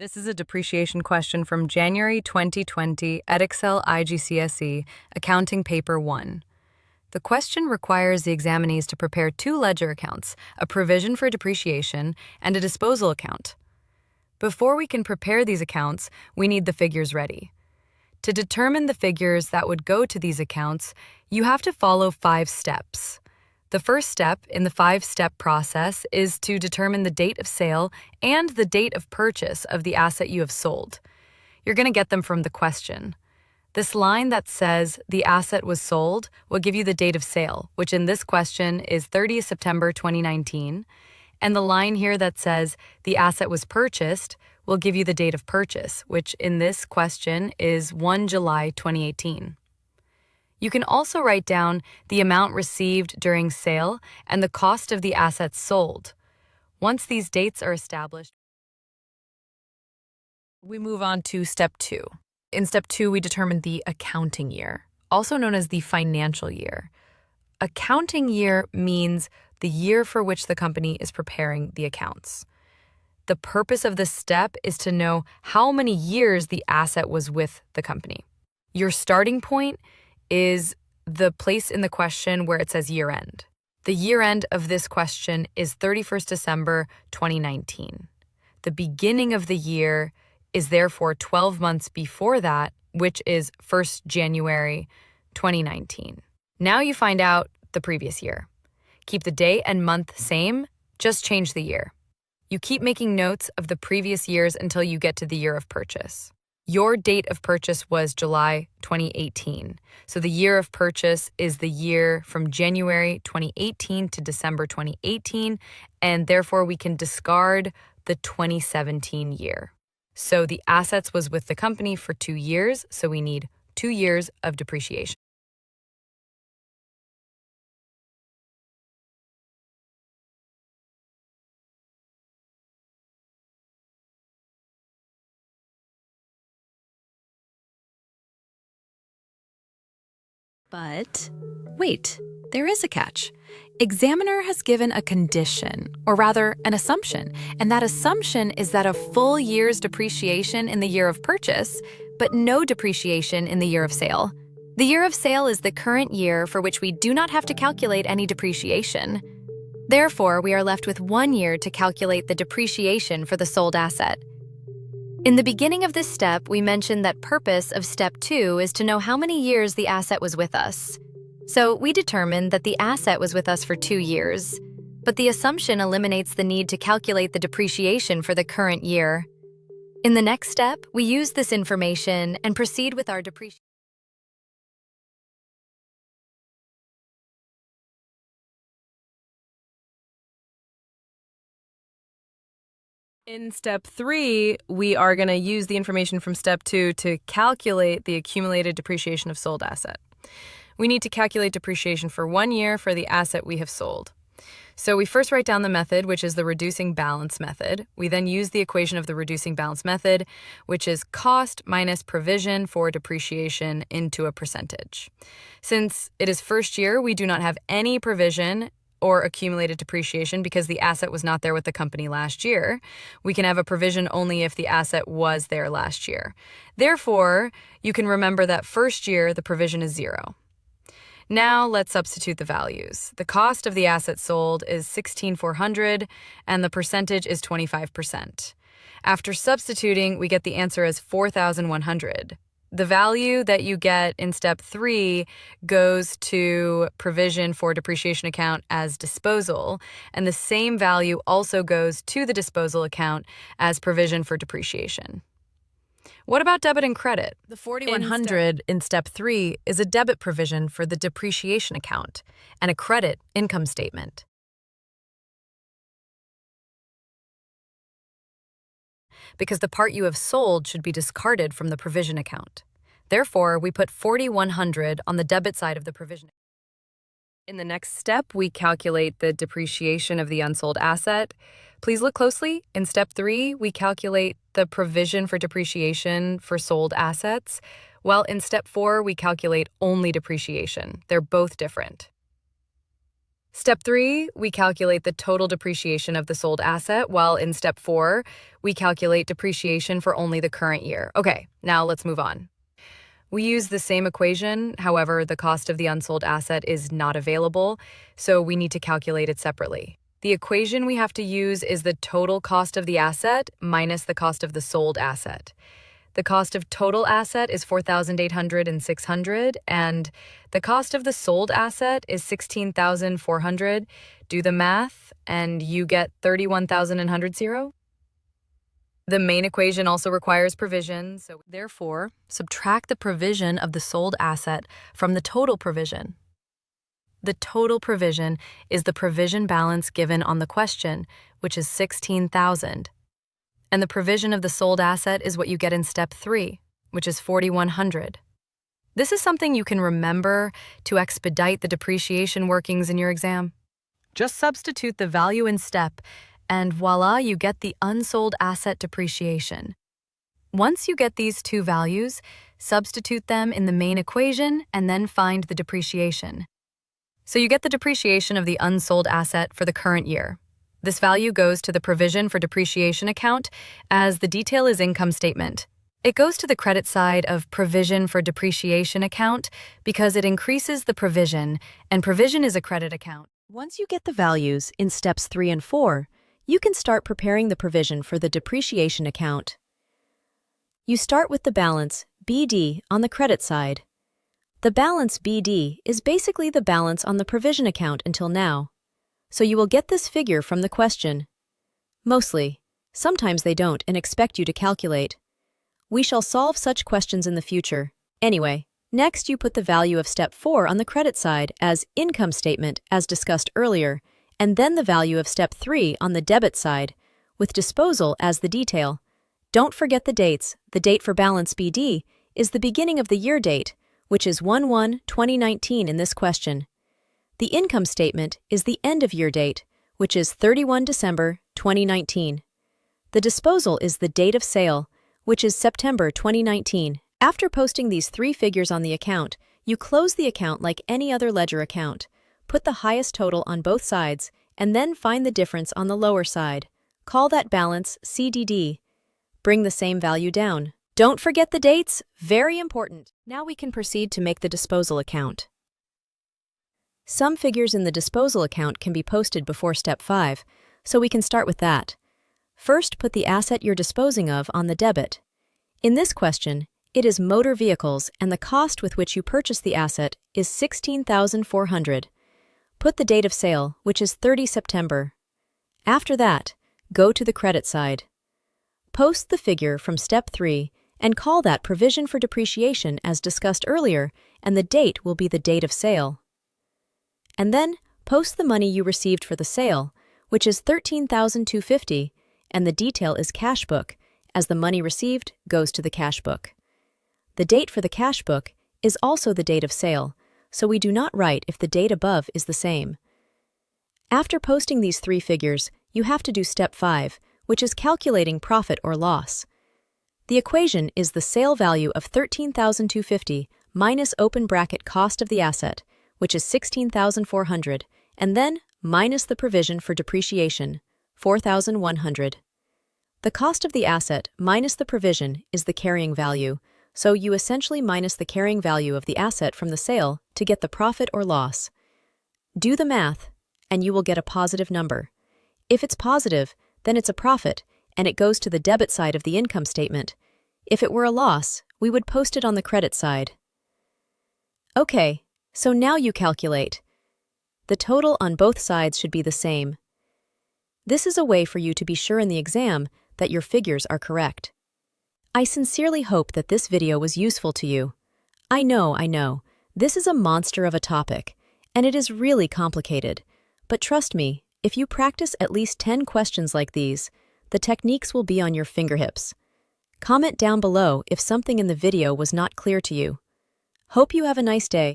This is a depreciation question from January 2020, Edexcel IGCSE Accounting Paper 1. The question requires the examinees to prepare two ledger accounts, a provision for depreciation and a disposal account. Before we can prepare these accounts, we need the figures ready. To determine the figures that would go to these accounts, you have to follow 5 steps. The first step in the 5-step process is to determine the date of sale and the date of purchase of the asset you have sold. You're going to get them from the question. This line that says the asset was sold will give you the date of sale, which in this question is 30th September 2019, and the line here that says the asset was purchased will give you the date of purchase, which in this question is 1 July 2018. You can also write down the amount received during sale and the cost of the assets sold. Once these dates are established, we move on to step 2. In step 2, we determine the accounting year, also known as the financial year. Accounting year means the year for which the company is preparing the accounts. The purpose of this step is to know how many years the asset was with the company. Your starting point is the place in the question where it says year end. The year end of this question is 31st December 2019. The beginning of the year is therefore 12 months before that, which is 1st January 2019. Now you find out the previous year. Keep the day and month same, just change the year. You keep making notes of the previous years until you get to the year of purchase. Your date of purchase was July 2018. So the year of purchase is the year from January 2018 to December 2018, and therefore we can discard the 2017 year. So the assets was with the company for 2 years, so we need 2 years of depreciation. But wait, there is a catch. Examiner has given a condition, or rather an assumption, and that assumption is that a full year's depreciation in the year of purchase, but no depreciation in the year of sale. The year of sale is the current year for which we do not have to calculate any depreciation. Therefore, we are left with 1 year to calculate the depreciation for the sold asset. In the beginning of this step, we mentioned that purpose of step 2 is to know how many years the asset was with us. So we determined that the asset was with us for 2 years, but the assumption eliminates the need to calculate the depreciation for the current year. In the next step, we use this information and proceed with our depreciation. In step 3, we are going to use the information from step 2 to calculate the accumulated depreciation of sold asset. We need to calculate depreciation for 1 year for the asset we have sold. So we first write down the method, which is the reducing balance method. We then use the equation of the reducing balance method, which is cost minus provision for depreciation into a percentage. Since it is first year, we do not have any provision or accumulated depreciation because the asset was not there with the company last year. We can have a provision only if the asset was there last year. Therefore, you can remember that first year, the provision is 0. Now let's substitute the values. The cost of the asset sold is $16,400 and the percentage is 25%. After substituting, we get the answer as $4,100. The value that you get in step 3 goes to provision for depreciation account as disposal, and the same value also goes to the disposal account as provision for depreciation. What about debit and credit? The $4,100 in step 3 is a debit provision for the depreciation account and a credit income statement. Because the part you have sold should be discarded from the provision account. Therefore, we put $4,100 on the debit side of the provision. In the next step, we calculate the depreciation of the unsold asset. Please look closely. In step 3, we calculate the provision for depreciation for sold assets, while in step 4, we calculate only depreciation. They're both different. Step 3, we calculate the total depreciation of the sold asset, while in Step 4, we calculate depreciation for only the current year. Okay, now let's move on. We use the same equation, however, the cost of the unsold asset is not available, so we need to calculate it separately. The equation we have to use is the total cost of the asset minus the cost of the sold asset. The cost of total asset is $4,800 and $600, and the cost of the sold asset is $16,400. Do the math, and you get $31,100. The main equation also requires provision, so therefore, subtract the provision of the sold asset from the total provision. The total provision is the provision balance given on the question, which is $16,000. And the provision of the sold asset is what you get in Step 3, which is $4,100. This is something you can remember to expedite the depreciation workings in your exam. Just substitute the value in step, and voila, you get the unsold asset depreciation. Once you get these two values, substitute them in the main equation and then find the depreciation. So you get the depreciation of the unsold asset for the current year. This value goes to the provision for depreciation account, as the detail is income statement. It goes to the credit side of provision for depreciation account because it increases the provision, and provision is a credit account. Once you get the values in Steps 3 and 4, you can start preparing the provision for the depreciation account. You start with the balance BD on the credit side. The balance BD is basically the balance on the provision account until now. So you will get this figure from the question. Mostly. Sometimes they don't and expect you to calculate. We shall solve such questions in the future. Anyway, next you put the value of Step 4 on the credit side as income statement as discussed earlier, and then the value of Step 3 on the debit side, with disposal as the detail. Don't forget the dates. The date for balance BD is the beginning of the year date, which is 1/1/2019 in this question. The income statement is the end of year date, which is 31 December 2019. The disposal is the date of sale, which is September 2019. After posting these three figures on the account, you close the account like any other ledger account. Put the highest total on both sides, and then find the difference on the lower side. Call that balance CDD. Bring the same value down. Don't forget the dates, very important. Now we can proceed to make the disposal account. Some figures in the disposal account can be posted before Step 5, so we can start with that. First, put the asset you're disposing of on the debit. In this question, it is motor vehicles, and the cost with which you purchase the asset is $16,400. Put the date of sale, which is 30 September. After that, go to the credit side. Post the figure from Step 3 and call that provision for depreciation as discussed earlier, and the date will be the date of sale. And then post the money you received for the sale, which is $13,250, and the detail is cash book, as the money received goes to the cash book. The date for the cash book is also the date of sale, so we do not write if the date above is the same. After posting these three figures, you have to do Step 5, which is calculating profit or loss. The equation is the sale value of $13,250 minus open bracket cost of the asset, which is $16,400, and then minus the provision for depreciation, $4,100. The cost of the asset minus the provision is the carrying value, so you essentially minus the carrying value of the asset from the sale to get the profit or loss. Do the math, and you will get a positive number. If it's positive, then it's a profit, and it goes to the debit side of the income statement. If it were a loss, we would post it on the credit side. Okay. So now you calculate. The total on both sides should be the same. This is a way for you to be sure in the exam that your figures are correct. I sincerely hope that this video was useful to you. I know, this is a monster of a topic, and it is really complicated. But trust me, if you practice at least 10 questions like these, the techniques will be on your fingertips. Comment down below if something in the video was not clear to you. Hope you have a nice day.